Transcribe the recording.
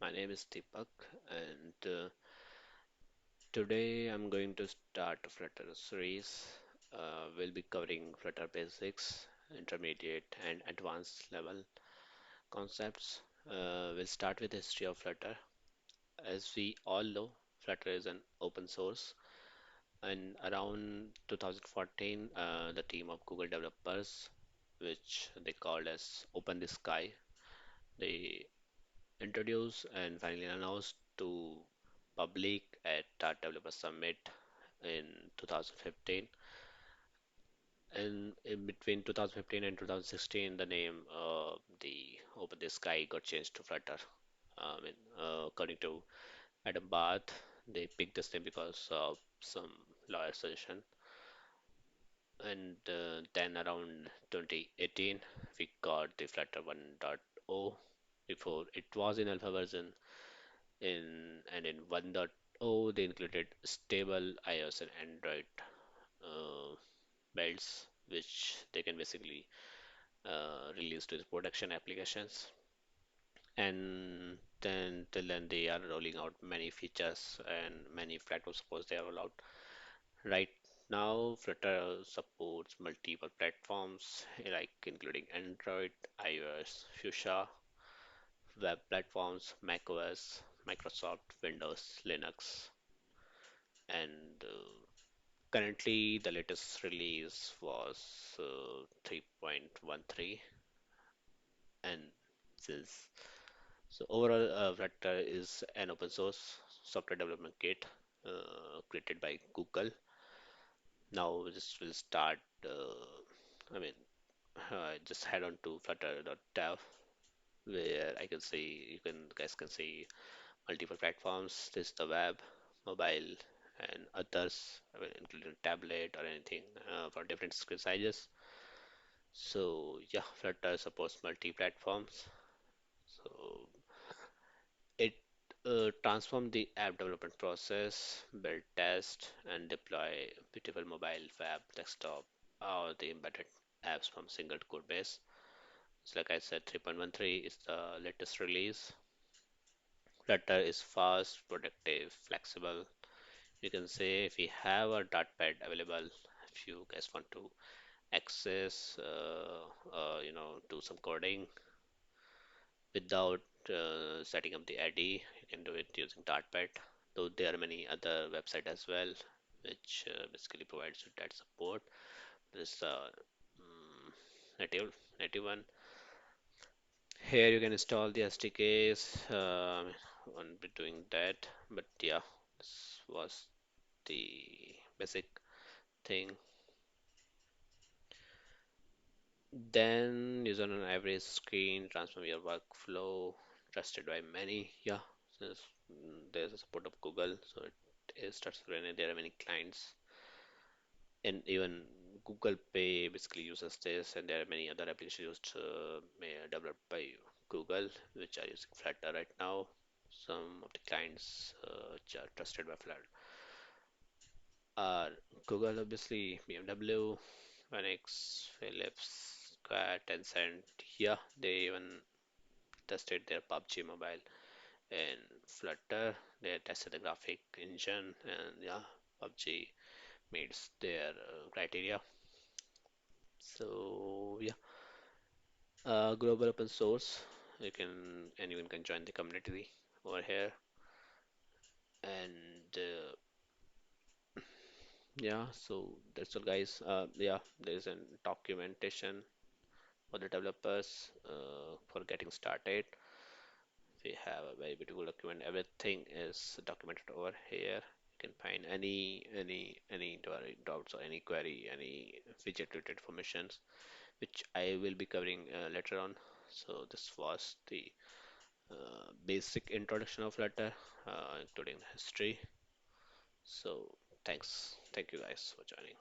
My name is Deepak, and today I'm going to start a Flutter series. We'll be covering Flutter basics, intermediate, and advanced level concepts. We'll start with the history of Flutter. As we all know, Flutter is an open source, and around 2014, the team of Google developers, which they called as Open the Sky, they introduced and finally announced to public at Dart Developer Summit in 2015. And in between 2015 and 2016, the name the Open the Sky got changed to Flutter. According to Adam Barth, they picked this name because of some lawyer suggestion. And then around 2018, we got the Flutter 1.0. Before it was in alpha version, in 1.0 they included stable iOS and Android uh, builds which they can basically release to the production applications, and then till then they are rolling out many features and many platform supports they are roll out. Right now Flutter supports multiple platforms like including Android, iOS, Fuchsia, web platforms, macOS, Microsoft, Windows, Linux, and currently, the latest release was 3.13, and since so overall, Flutter is an open source software development kit created by Google. Now, this will start. I mean, just head on to flutter.dev where I can see guys can see multiple platforms. This is the web, mobile, and others, I mean, including tablet or anything for different screen sizes. So yeah, Flutter supports multi-platforms. So it transforms the app development process, build, test, and deploy beautiful mobile, web, desktop, or the embedded apps from single code base. So like I said, 3.13 is the latest release. Flutter is fast, productive, flexible. You can say if we have a pad available, if you guys want to access, do some coding without setting up the IDE. You can do it using Dartpad. Though there are many other websites as well, which basically provides you that support. This native native one. Here you can install the SDKs. On be doing that, but yeah, this was the basic thing. Then use on an average screen, transform your workflow, trusted by many. Yeah, since there's a support of Google, so it is trusted by many. There are many clients, and even Google Pay basically uses this, and there are many other applications used developed by Google, which are using Flutter right now. Some of the clients which are trusted by Flutter are Google, obviously, BMW, Phoenix, Philips, Square, Tencent. Yeah, they even tested their PUBG Mobile in Flutter. They tested the graphic engine, and yeah, PUBG meets their criteria. So yeah, global open source. You can anyone can join the community over here, and yeah. So that's all, guys. Yeah, there is a documentation for the developers for getting started. We have a very beautiful document. Everything is documented over here. You can find any doubts or any query, any widget related informations, which I will be covering later on. So this was the basic introduction of Flutter, including history. So thank you guys for joining.